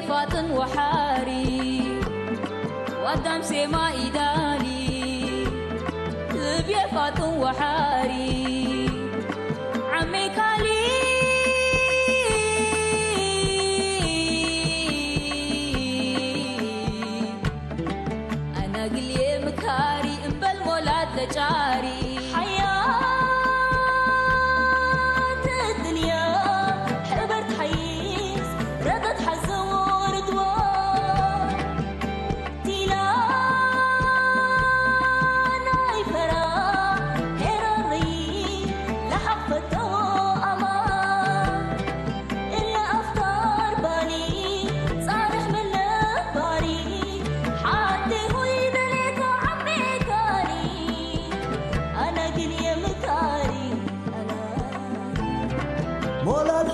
فاطن وحاري وقدام سما إدالي لبي فاطن وحاري عمي كالي أنا قلي مكاري إنبال مولاد لجاري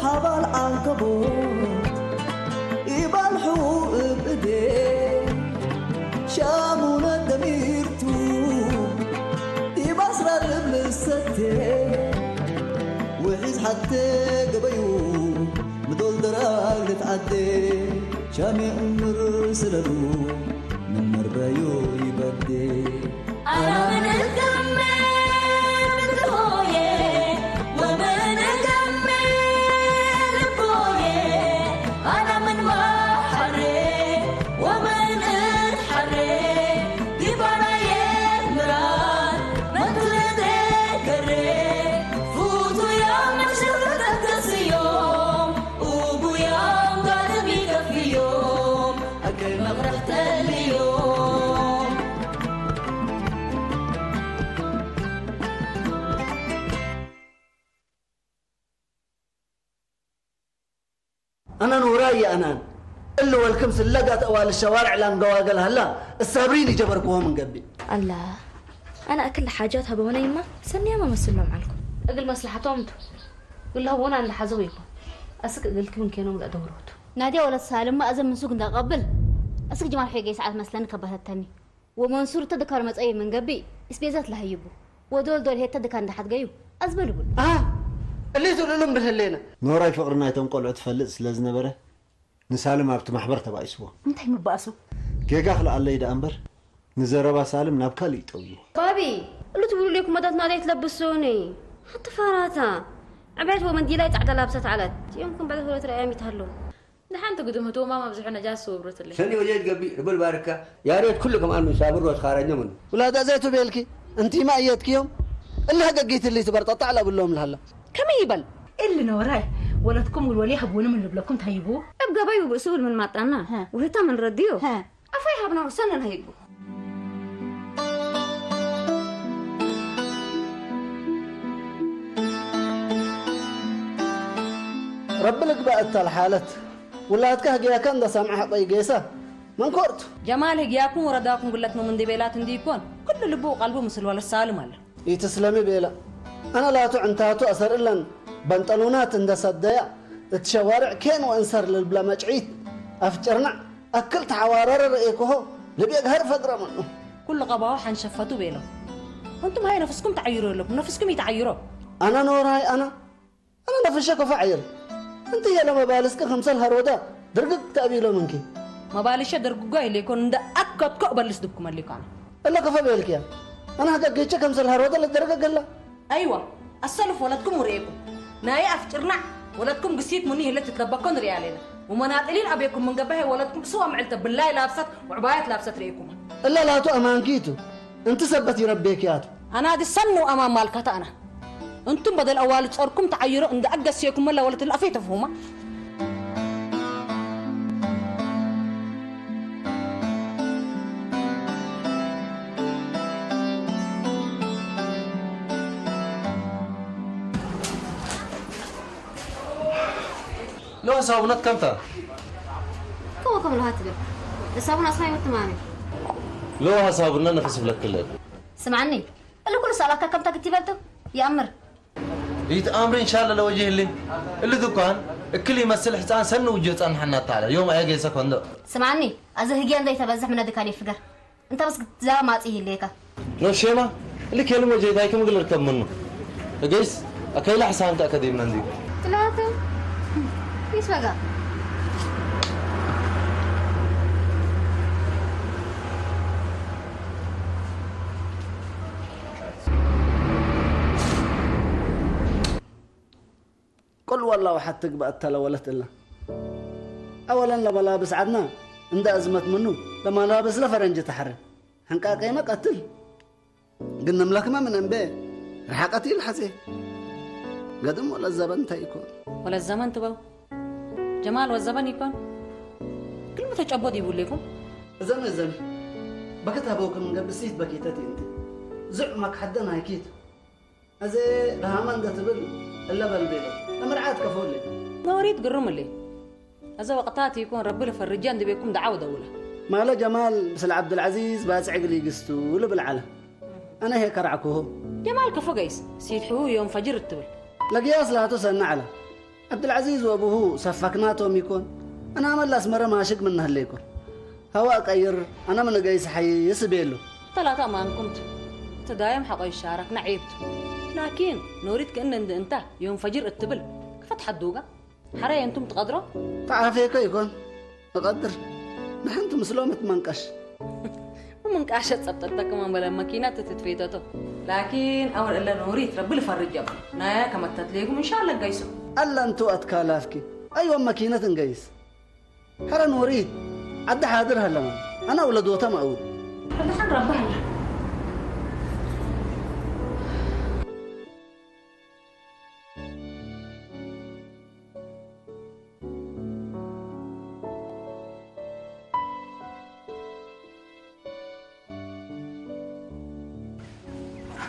حبال عنكبوت يبالحو بإيديه شامونا دميرتو يبصر الستة وحيز حتى قبيو مدول دراغ لتعدي شامي أمر سلالو من مربايو يبدي أنا من الكمل بالهوية ومن أنا نوراي أنا إلا والكمس لقت أوال الشوارع لان قواقل هلا الصابرين يجبركوها من قبل الله أنا أكل حاجاتها بونيمة سنيا ما مسلمة معكم أقل مصلحتهم ولا هو أنا اللي حزويكم أسك قلت من كانوا ولا دوروتو نادي ولا سالم ما أزم من سوق ده قبل أسك جمال حقي ساعات مثلا كبهت التاني ومنصور تذكر متأي من قبل إسبيزات لها يبو ودول هي تذكر عند حد جايو أزبل اللي تقول لهم بالهلينا نوراي فقرنا يتنقل عتفلس لازنا بره نسالم أبت محبر تبع اسمه أنت هم بقاسو كيف أخلق الله يدا أمبر نزربا سالم نبكالي توي بابي اللي تقولوا لكم مدات ما لي تلبسوني حتى فاراتا عبيت ومنديلات عدا لابسات علت يمكن بعد ثلاث أيام يتهلون نحن تقدم هتو ماما بزحنا جاس وبرت اللي سني وجيت قبي ربل باركة يا ريت كلكم أنا مسافر وخارجنا منه ولا دازيتو بيلكي أنتي ما أيتك يوم اللي هقيت اللي تبرطط على باللوم لهلا كم يبل اللي نوراي ولدكم والولي حبونا من لكم تهيبوه ابقى بيو بأسول من ماطعنا وهتا من رديو أفاي حبنا وسنن هيبو رب لك بقت الحالة ولا هتكه كان ده سامعها طيقيسة من كورت جمال هجياكم ورداكم قلت من دبيلات نديكون كل اللي بو قلبه مثل ولا السالم الله يتسلمي بيلا أنا لا تعنتاتو أثر إلا بنطلونات عند صدايا الشوارع كان وانصر للبلا مجعيد أفجرنا أكلت حوارر رأيكوه لبيق هرفق رمنه كل قباه حنشفتوا بيلا وانتم هاي نفسكم تعيروا لكم نفسكم يتعيروا أنا نوراي أنا نفسك فعير أنت يا لما بالسك خمسة الهرودا درقك تأبيله منك ما باليش درقوا اللي يكون ده أكد كقبل لسدبكم اللي كان إلا كفى بالك يا أنا هقجيتش خمسة الهرودا اللي درقك قال أيوة السلف ولدكم وريكم ناي أفجرنا ولدكم قسيت مني اللي تتلبكون ريالنا ومناطلين أبيكم من قبلها ولدكم سوى معلت بالله لابست وعبايات لابست ريكم إلا لا تو أمانكيتو أنت سبتي ربيك ياتو أنا هذه السنة أمام مالكة أنا أنتم بدل أول تصوركم تعيروا عند أقسيكم ولا ولد الأفي تفهمه لو صابونات كمتا كم لو هاتبه الصابون أصلاً والثمانية لو صابوننا نفس بلك كله سمعني اللي كل سألك كم تكتبته يا أمر يتأمر إن شاء الله لو وجه اللي دكان كل يمثل حسان سن وجهت أن حنا تعالى يوم أيجي سكوندو سمعني أزهجي عندي تبزح من هذيك الفجر أنت بس زا ما تيه ليك لو شيما اللي كلمة وجهت هاي كم قل ركب منه جيس أكيد حسان تأكد من عندي ثلاثة إيش بقى قل والله وحتى بقى تلولت إلا أولا لما لابس عدنا عند أزمة منه لما لابس لفرنج تحرر حنقا قيمة قتل قلنا ملاكمة من أنبي رحاقتي الحسي قدم ولا الزبن تيكون ولا الزمن تبو جمال والزبن يكون كلمة تجبد يقول لكم زمن بكتها بوك من قبل سيت بكيتتي انت زعمك حدنا هيكيت أزي بهامان قتبل إلا بالبيضة لما رعاد كفول لي نوريد قرم اللي هذا وقتات يكون ربنا في الرجال دي بيكون دعوة دولة ما له جمال بس عبد العزيز باس عقلي قستو ولا بالعلا أنا هيك رعكوه جمال كفو قيس سيد حهو يوم فجر التبل لقياس لا تسألنا على عبد العزيز وأبوه صفقناتهم يكون أنا عمل أسمر ما شق منها الليكون هواء قير أنا من قيس حي يسبيله ثلاثة ما كنت تدايم حقي الشارك نعيبت لكن نوريد كأن انت يوم فجر التبل كفت حدوقة حري انتم تقدروا تعرف هيك يكون تقدر نحن انتم مسلومة منقش ومنقاشة تصبتك كمان بلا ماكينات تتفيدته لكن أول إلا نوريد ربي الفرج جاب نايا كما تتليقوا إن شاء الله قيسوا ألا انتو أتكالافكي أيوة ماكينة نقيس حرا نوريد عد حاضرها لما أنا ولدوتا مأود فدحن ربها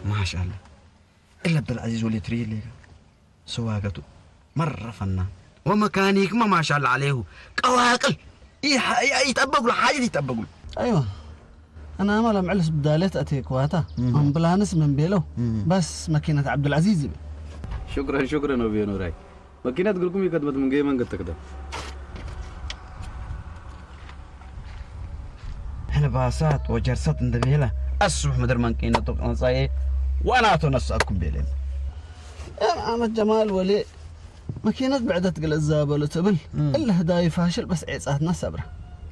ما شاء الله إلا عبد العزيز ولي تري لي سواقته مرة فنان وميكانيك ما شاء الله عليه قواقل يتأبقوا حاجة يتأبقوا أيوة أنا أمل معلس بدالت أتيك واتا أمبلانس من بيلو بس ماكينة عبد العزيز شكرا نبي نوراي ماكينة تقولكم يكتبت من جاي من قد تقدر هنا باسات وجرسات ندبيلا الصبح مدر ماكينة تقنصاي وأنا أتنسأكم بيلين أنا جمال ولي ماكينة بعدت قل الزابة تبل إلا هداي فاشل بس عيساتنا صبرة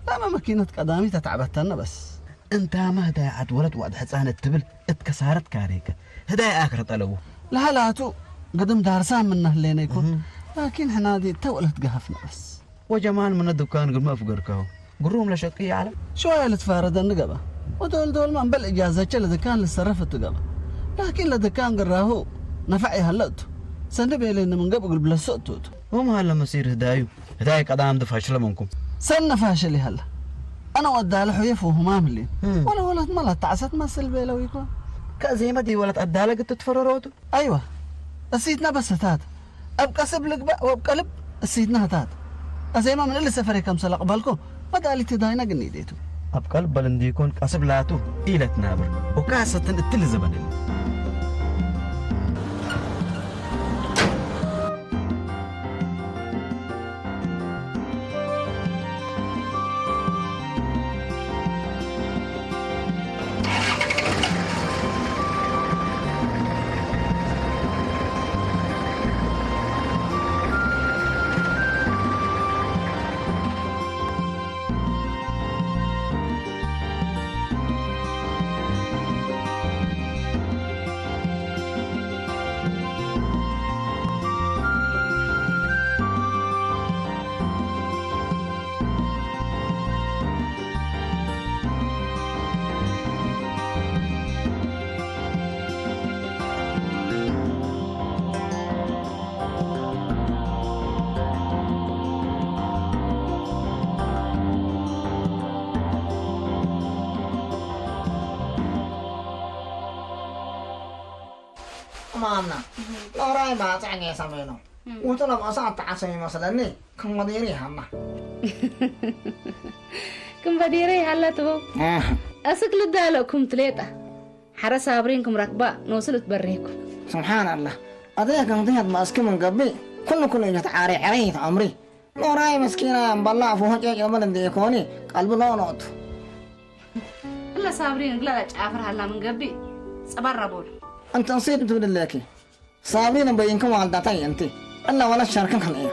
لا ماكينة قدامي تتعبتنا بس أنت ما هداي عاد ولد وعد حسان التبل اتكسرت كاريكا هداي آخر طلبه لا تو قدم دارسان منه اللي يكون لكن حنا دي تولت قهفنا بس وجمال من الدكان قل ما أفقركه قروم لشقية على شوية لتفارد النقبة ودول ما بل إجازة اللي كان للصرفة النقبة لكن لذا كان قراهو نفعي هلأته سنبي لنا من قبل بلا سقطوت وما هلا مسير هداي قدام دفاشل منكم سن فاشلي هلا انا ودع له يفوه ما ملي ولا ولد ملا تعست ما سلبي لو يكون كزي دي ولد أدالك تتفرروتو ايوه السيدنا بس هتات ابقى سبلك بقى وبقلب السيدنا هتات زي ما من اللي سفري كم سلق بالكم ما دالي تداينا قني ديتو أبقى بلندي يكون قصب لاتو إلى تنابر وكاسة التل زبن مانا لوراي ما تعني سمينو وطلب أصعد تعصي مثلا كم مديري هما كم بديري هلا تو أسكل دالكم تلاتة حرا صابرينكم ركبة نوصلت بريكم سبحان الله أديك مضيت ما أسكي من قبل كل يتعاري عليه عمري لوراي مسكينة بالله فوق جاي من ديكوني قلب لا نوت إلا صابرين لا تعافر هلا من قبل صبر ربول أنت نصيب تقول لك صابرين بينكم والدتي أنت أنا ولا شاركن خليه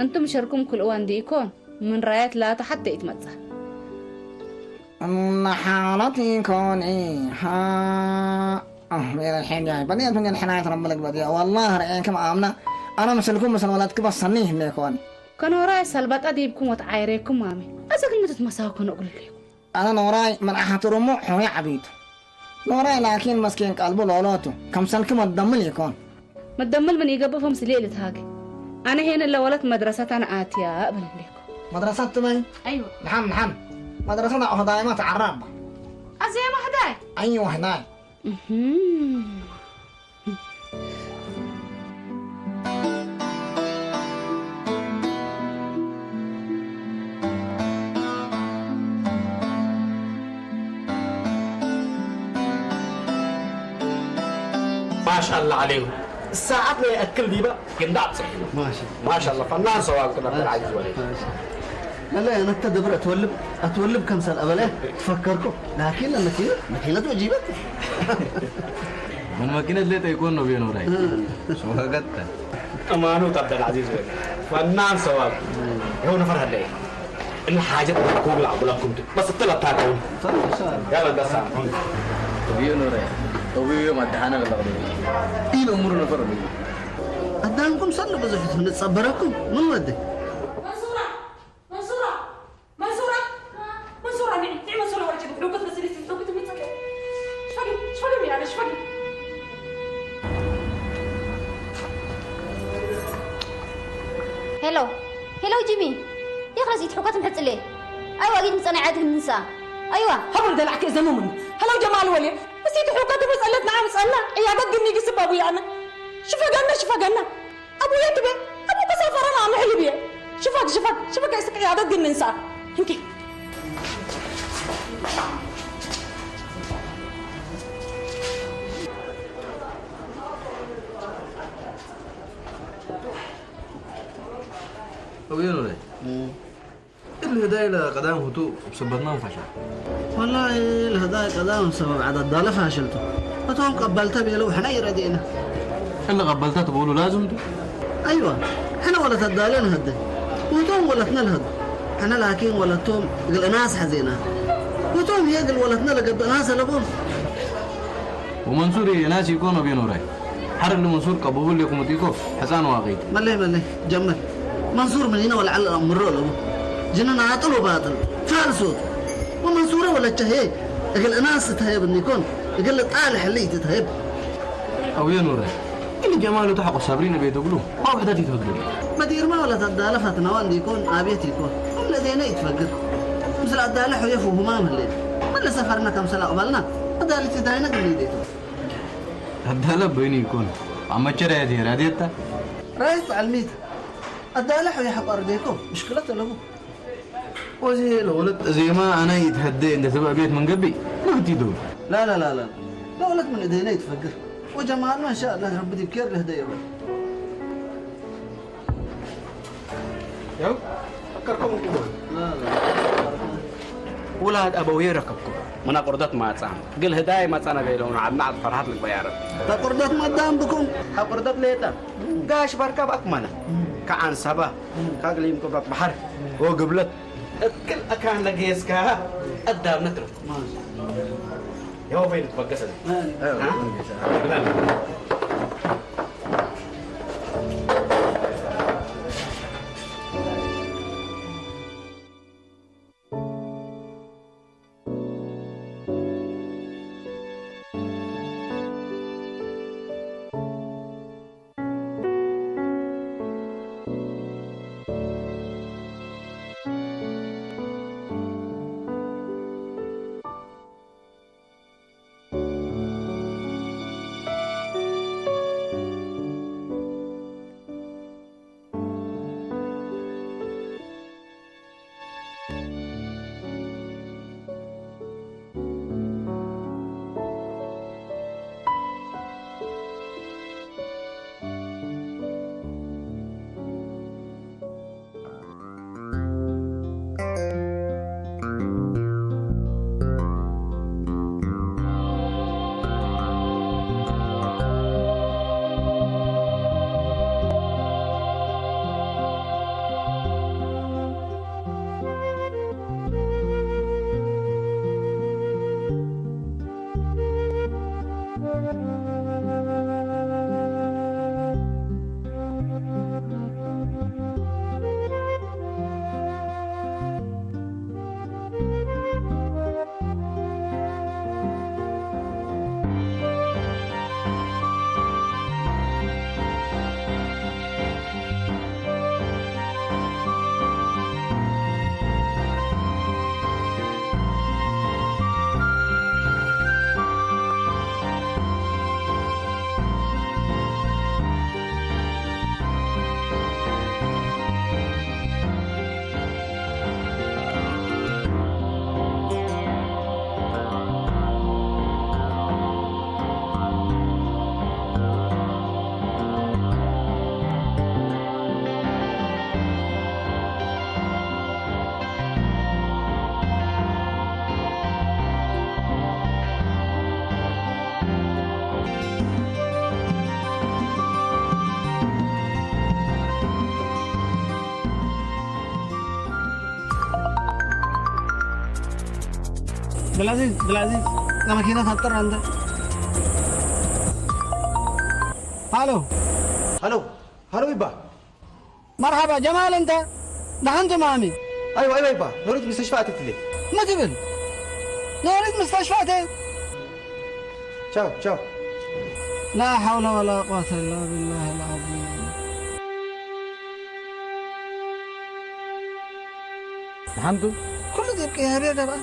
أنتم شاركم كل أوان ديكون من رايات لا حتى يتمتع أن حالتي كوني ها من الحين جاي بدي أتمنى الحناية رب لك بدي والله رأيكم آمنا أنا مثلكم مثل ولادك بس صنيه إني كوني كان وراي سلبات أديبكم وتعايركم مامي أسا كلمة تتمساكم أقول لكم أنا نوراي من أحد رمو حوي عبيد نوراي لكن مسكين قلبه لولوتو كم سنكم الدمل يكون ما تدمل من يقبفهم سليلة هاقي أنا هنا اللي ولدت مدرسة أنا آتيا أقبل لكم مدرسة تمي أيوة نحن مدرسة هدايا ما تعرب أزي ما هداي أيوة هدايا ما شاء الله عليهم الساعات لا يأكل دي بقى قنداع صحيح ما شاء الله فنان سواء كنا في العزيز ولي لا أنا أتدبر أتولب كم سنة أبلاه تفكركم لكن الماكينة وجيبت من ماكينة ليه تيكون نبي نوراي شو هقت أمانو عبد العزيز ولي فنان سواء هو نفر هالليل إن حاجة تقول لكم بس طلع تاكلون يلا ده سام نبي نوراي نبي ما دهانا ولا غيره إيه الأمور نفر مني أدانكم صلوا بزحتهم نتصبركم من وده هلو جيمي يخلص يتحوكات محت ليه أيوة قيد مصنع عاده النساء أيوة هبر دلعك إذا مو مني هلو جمال ولي بس يتحوكات مسألة نعم مسألة عيادات قلني قصب أبوي أنا شوفها قلنا أبويا كبير أبو بسافر أنا عم حلي بيه شوفك يسك عيادات قلنا نساء يمكن وين ولا الهدايا لقدام هتو بسببنا فشل والله الهدايا قدام سبب عدد ضالة فاشلته فتوم قبلتها بيلو حنا يردينا اللي قبلتها تقولوا لازم أيوة حنا ولا تدالين هده وتوم ولتنا الهد حنا لكن ولتهم قل ناس حزينة وتوم يقل ولتنا لقد ناس لقوم ومنصور ناس يكونوا بين وراي حرق لمنصور قبول لكم تيكو حسان واقعي ملي جمل منصور من هنا ولا على مرة له جننا عاطل وباطل فالصوت ومنصورة ولا تهيب قال ناس تهيب نيكون قال طالح اللي تهيب أو ينور اللي جماله تحق صابرين بيتقولوا ما وحدة تتهدوا مدير ما ولا تدالة فتنوان يكون أبيت يكون هم الذين يتفقر مثل الدالة ويفوه ما ملين ولا سفرنا كم سنة قبلنا الدالة تداينا قلي ديتو الدالة بيني يكون عم تشري هذه راديتها رايت علميت الدالة ويحب أرضيكم مشكلته له وزي الولد زي ما أنا يتهدي أنت تبقى بيت من قبي ما تدور لا ولد من إيدينا يتفقر وجمال ما شاء الله ربي يبكر له هديه يو فكركم لا ولاد أبوي ركبكم من قردات ما تصام قل هدايا ما تصانا بيلون عدنا فرحات لك بيارب قردات ما دام بكم قردات ليتا قاش بركب أكمله كعن سبا كاقليم كبرت بحر وقبلت كل أكان لقيس كها أدام نترك يا فين تبقى بالعزيز لما كنا تطر عندك هلو يبا مرحبا جمال انت دحنت مامي ايوه يبا نريد مستشفى تتلي ما تبل نريد مستشفى شاو لا حول ولا قوة الا بالله العظيم دحنتو كل ذي يا ريت بقى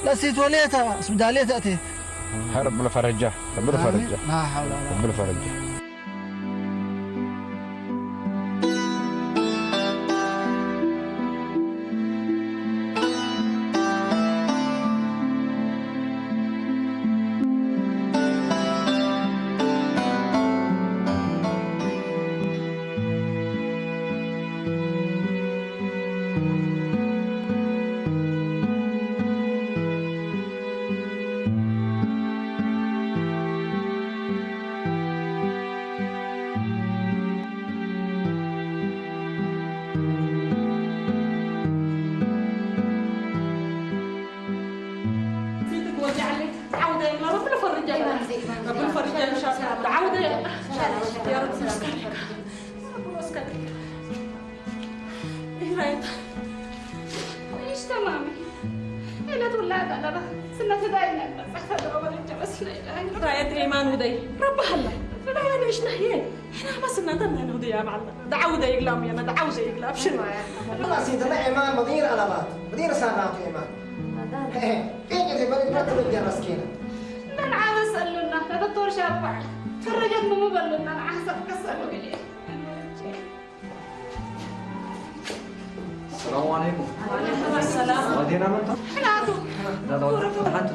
لا سيت وليتها اسبداليه تاتي ربنا فرجه لا حول ولا قوة ربنا فرجه السلام عليكم. وعليكم السلام. ودينا من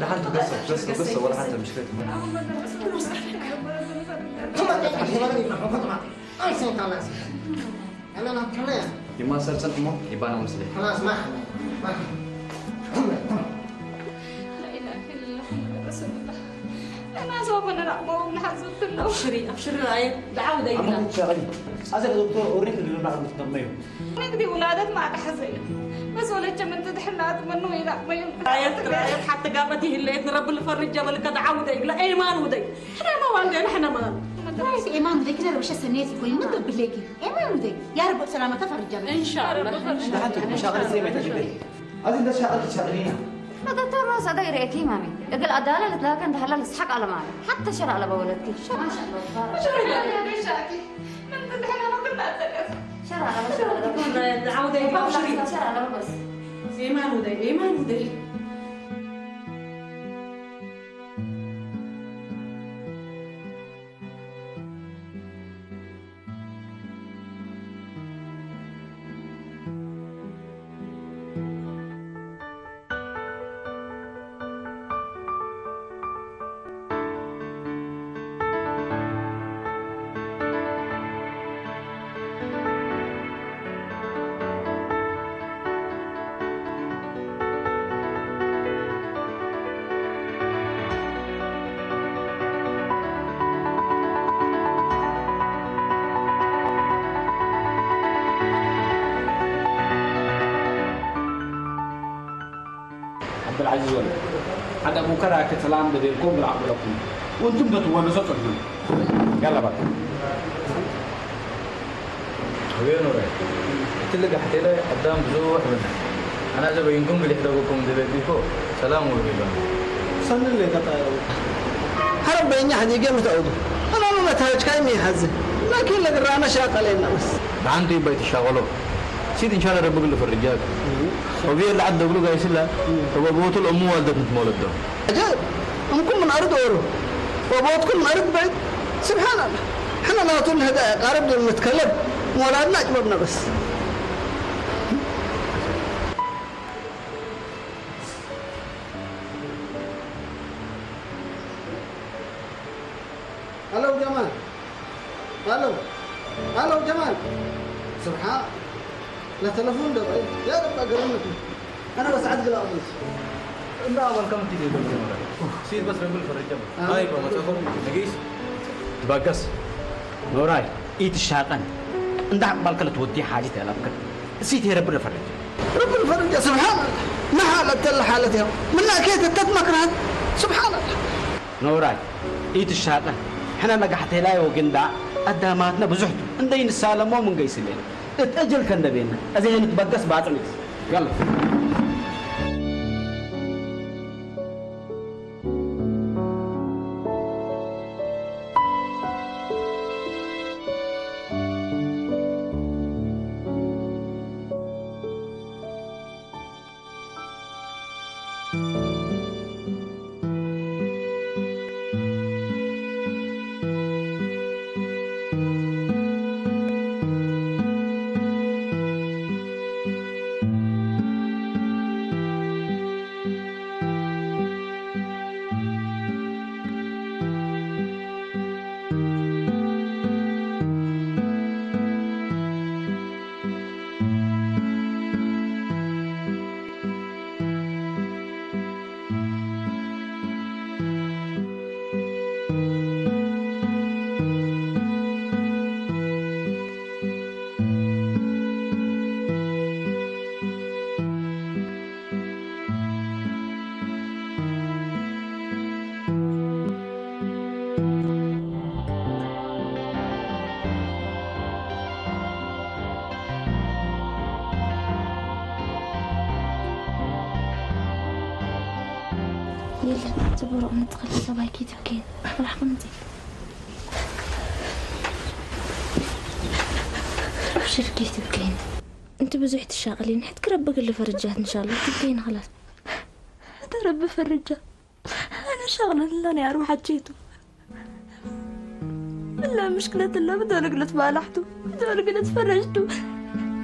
دحنت قصة ولا حتى مشكلة. يما سلسل أمه يبان مسلم. خلاص ما لا إله إلا الله محمد رسول الله. أنا سوف نلعب ونحزت له. أبشري رأيك دعوة دايما. هذا الدكتور أوريك اللي بعد متضميه. نقدي ولادت ما حزين بس ولا من تدحلات منو إلى ما ينفع. رايت حتى قامته اللي رب الفرج جبل كذا عودة لا إيمان ودي إحنا ما والدين إحنا ما رايت إيمان ودي كده وش سنيتي كل ما تدب ليكي إيمان ودي يا رب سلامة فرج جبل إن شاء الله. دحنت مشاغل زي ما تجيبين. هذه الناس شغالين. ما دكتور راس أداير إيه مامي يقول أدالة لتلاقين ده هلا لسحق على مالي حتى شرع على بولدتي شرع ما شاء الله شرع يا بيشاكي من تدحنا ما كنا أتلف شرع على بس عودة يبقى شرع على بس إيمان ودي العزيز ولا هذا أبو كراك سلام بديكم بالعقل لكم وأنتم بتوانا سطرنا يلا بقى وين وراي تلقى حتى لا قدام بزوح منه أنا إذا بينكم اللي حدوكم دبيكو سلام عليكم سن اللي قطع هرب بيني حديقة متعود أنا ما تهج كايمي حزن لكن لقرانا شاق علينا بس عندي بيت شغله سيد إن شاء الله ربك اللي في الرجال وبيه اللي عدى بلوغ يسلا وبوت الأمو والدك متمولد ده عجب أمكم من أرض أورو وبوتكم من أرض بعيد سبحان الله حنا لا تقول هذا قارب دون نتكلم مولادنا أجبرنا بس هلو جمال هلو جمال سبحان لا تلفون ده يا رب أقرنك أنا بس عدل أقول إن أول كم تيجي سيد بس رجل في الرجال هاي بما تقول نجيس تبقص نوراي إيت الشاطن إن ده بالك تودي حاجة تلعبك سيد هي رب الفرج سبحان الله ما حالة حالتها من أكيد تتمكرها سبحان الله نوراي إيت الشاطة حنا نجحت هلاي وجندا قداماتنا بزحت عندين السالم مو من قيس الليل اتأجل كان بينا أزين نتبقس بعضنا يلا يلا تبرق ندخل صبايكي تبكين راح قمتي بشركي تبكين انت بزحت الشاغلين حتى ربك اللي فرجات ان شاء الله تبكين خلاص هذا ربي فرجات انا شغله اللي انا اروح اجيته الا مشكلة الا بدون قلت بالحته بدون قلت فرجته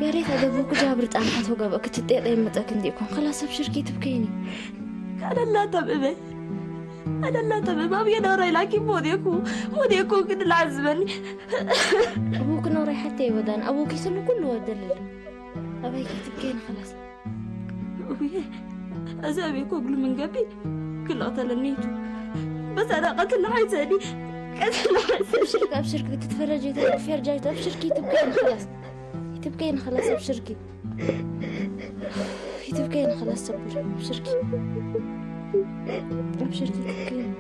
يا ريت ابوك جابرت انا وقابك تدقي متاك نديكم خلاص بشركي تبكيني أنا لا تبقى أنا لا تبقى ما بينا وراي لكن موديكو كن العزمني أبوك نوري حتى يودان أبوك يسلو كله ودلل أبيك تبكين خلاص أبوي أزابيكو قبل من قبل كل قتلنيتو بس أنا قتل عايزاني أبشركي تتفرجي في رجعت أبشركي تبكين خلاص تبكين خلاص أبشركي تبكين خلاص صبر أبشركي تبكين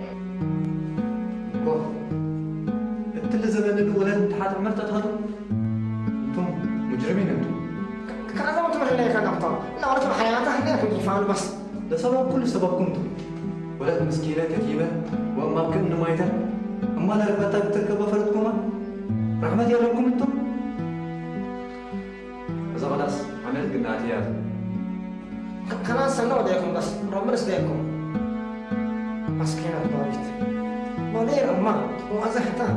انت اللي زمان الولاد حاط عمرتها هذا انتم مجرمين انتم كان زمان تمر لي كان دكتور لا ورث حياته هنا في فعل بس ده سبب كل سببكم انتم ولاد مسكينه كتيبه واما بكم نمايته اما لا ربطه بتركب فرضكم رحمه يالكم انتم اذا خلاص عملت قناعتي يا كان سنة وديكم بس ربنا يسديكم مسكينة باريت مدير أما وأزحتها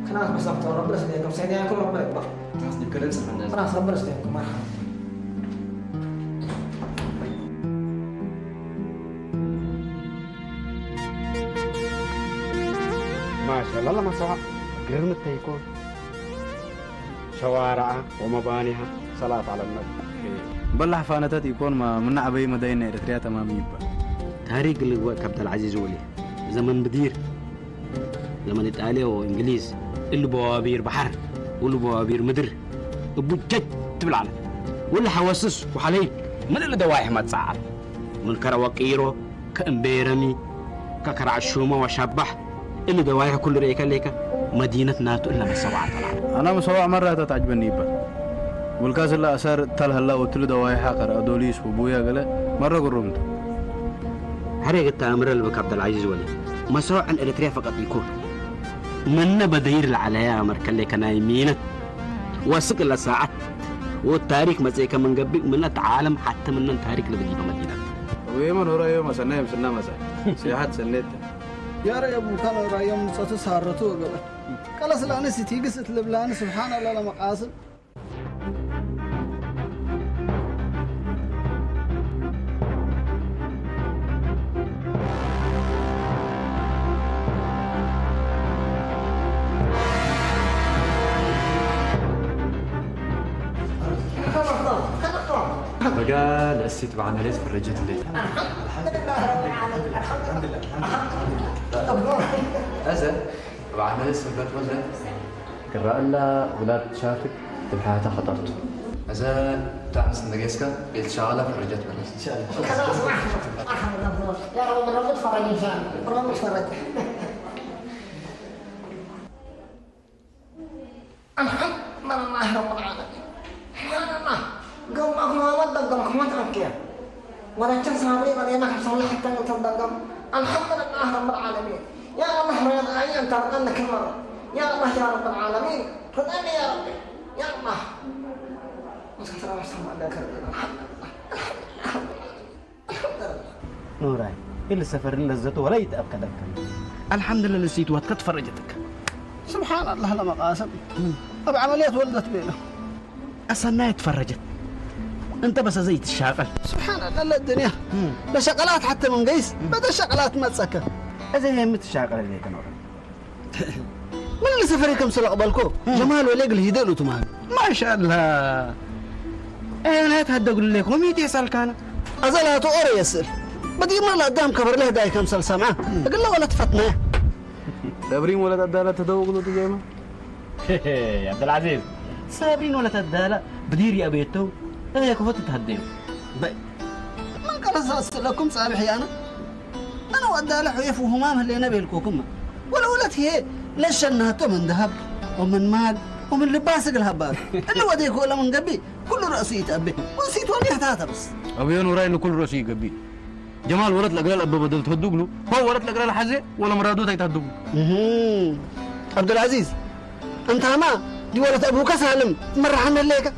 كان بس دكتور ربنا يسديكم سيديكم ربنا يكبر قصدي كلام سبحان خلاص ربنا يسديكم مرحبا ما شاء الله ما سواء غير متى يكون شوارعها ومبانيها صلاة على النبي بلح فانتات يكون ما من عبي مدينة إريتريا تمام يبقى تاريخ اللي هو كابتن العزيز ولي زمن بدير زمن إيطاليا وإنجليز اللي بوابير بحر واللي بوابير مدر أبو جد بالعالم واللي حواسس وحليب من اللي دوايح ما تسعر من كراوكيرو كإمبيرمي ككرع الشومة وشبح اللي دوايح كل ريكا ليكا مدينة ناتو إلا مسوعة طلع أنا مسوع مرة تعجبني يبقى والكاس اللي أسار تلها الله وتلو دواي حقر أدوليس وبويا قال مرة قرمت حريق التأمر اللي بك عبد العزيز ولي مشروع عن إريتريا فقط يكون من بدير العلايا أمريكا اللي كان يمينة وسق لساعات والتاريخ مسيكا من قبل من عالم حتى من التاريخ اللي بجيبه مدينة ويوم نورا يوم سنة يوم سنة مسا سياحات سنة يا ري أبو كان رايم صوت سهرته قبل قال سلانة ستيجس تلبلان سبحان الله لما قاسم بقى الأسيت بعنا ليس فرجت الليل الحمد لله أزل بعنا ليس فرجت ولا قرأ لنا ولاد شافك بالحياة خطرت إذا تعمس النجاسكا يتشغلها في الرجال بلاش إن شاء الله. خلاص يا رب تفرج إن شاء الله رب تفرج. الحمد لله رب العالمين. يا الله قوم أخوان ودقم أخوان تركيا ولا تنسى صابري ولا ما حصل حتى تدقم. الحمد لله رب العالمين. يا الله رضا أي أنت رضنا كل مرة. يا الله يا رب العالمين رضني يا ربي يا الله. نوراي اللي سفر لزته ولا يتأكد الحمد لله نسيت واتكت فرجتك سبحان الله لما قاسم أبو عمليات ولدت بينه أصلا يتفرجت أنت بس زيت الشاقل سبحان الله الدنيا لا شغلات حتى من قيس بدل شغلات ما تسكر إذا هي مت الشاقل اللي كانوا من اللي سفري كم سلق بالكو جمال وليق الهديل وتمام ما شاء الله أنا هتهدى أقول لك وميت يسأل كان أزلها تقري يسأل بدي ما لا قدام كبر له داي كم سل سمعه أقول له ولا تفتناه صابرين ولا تدالة تدوقلوا تجيما يا عبد العزيز صابرين ولا تدالة بدير يا بيتو أنا كفت تهديهم ما قرص لكم صابحي أنا وأدالة حيف وهمام اللي نبي لكم ولا ولت هي ليش أنها من ذهب ومن مال ومن لباس الهبار اللي وديك ولا من قبي كل رأسي يتأبي ونسيت وليه تاتا بس أبي أنا وراي إنه كل رأسي يقبي جمال ولد لقرا أبو بدل تهدوق له هو ولد لقرا الحزة ولا مرادو تهدوق عبد العزيز أنت ما دي ولد أبوك سالم مرة عنا الليك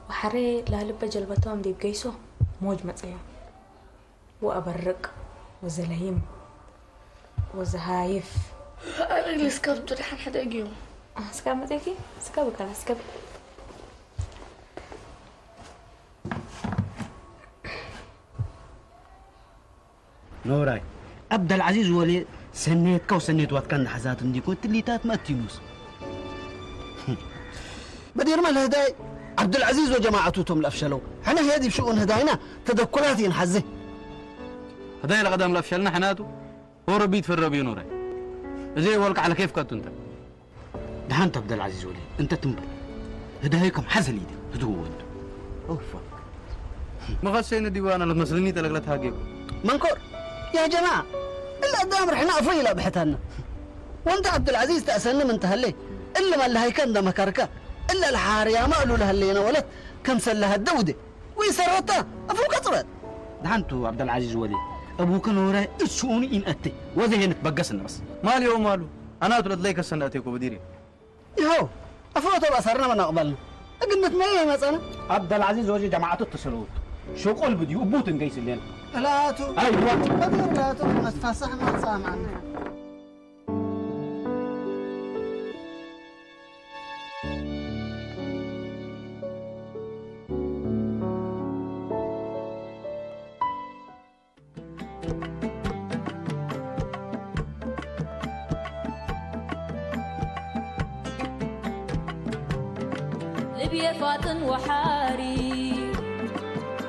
وحري لا لب جلبتهم دي بقيسو موج مطيا وأبرق وزلهيم وزهايف أنا اللي سكبت ريحان حدا يجيهم سكب متاكي سكبك أنا سكب نوراي عبد العزيز ولي سنيت كو سنيت واتكن حزات ندي كنت اللي تات ما تيموس بدير مال هداي عبد العزيز وجماعته تم الأفشلوا حنا هذه بشؤون هداينا تدكلات ينحزه هداي لقدام الأفشلنا حناتو هو ربيت في الربي نوراي زي ولك على كيف كنت انت دهانت عبد العزيز ولي انت تنبر هدايكم حزن يدي هدوه انت اوفا ما غسينا ديوانا لمسلني تلقلت هاجيكم منكر يا جماعة إلا قدام رحنا أفيلا بحتنا وانت عبد العزيز تأسلنا من تهلي إلا ما اللي هيكن ده مكركة إلا الحارية ما قالوا لها اللي ولد كم سلها الدودة ويسروتا أفوك أطرد دهانتو عبد العزيز ولي أبوك نورا إتشوني إن أتي وذهي نتبقسنا بس مالي ومالو أنا أترد ليك السنة أتيكو بديري يهو أفوت بأسرنا من أقبلنا قلت ما هي مثلا عبد العزيز وجه جماعته اتصلوت شو قول بدي وبوت نقيس الليل ثلاثة أيوة بدير ثلاثة نتفسحنا نسامعنا لبيا فاتن وحاري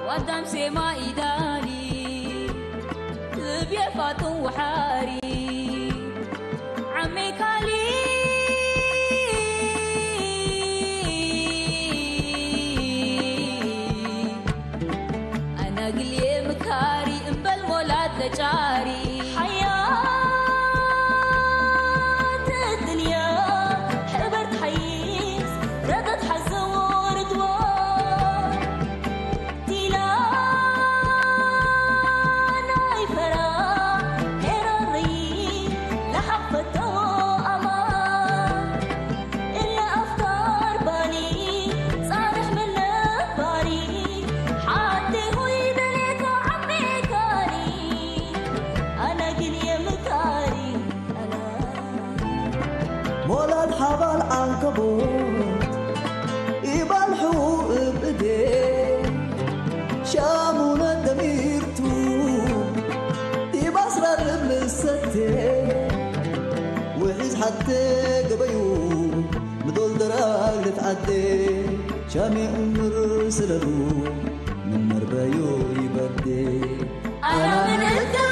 قدام سما إيداني لبيا فاتن وحاري عمي كالي أنا قلي مكاري إنبال مولاد لجاري حياة الدنيا حبرت حيز ردت حزور دوار تيلانا يفرا هيراري لحبته أمان إلا أفكار بالي صارح من باري حتى هو يدلك وعمي كاري أنا قلي مكاري أنا مولا الحبل عنكبوت يبلحوا بإيديه شامونا دميرتو يبصر البلستين وحيز حتى قبيو بدول دراج لتعدي شامي أمر سلالو من مربايو يبدي أنا من أنت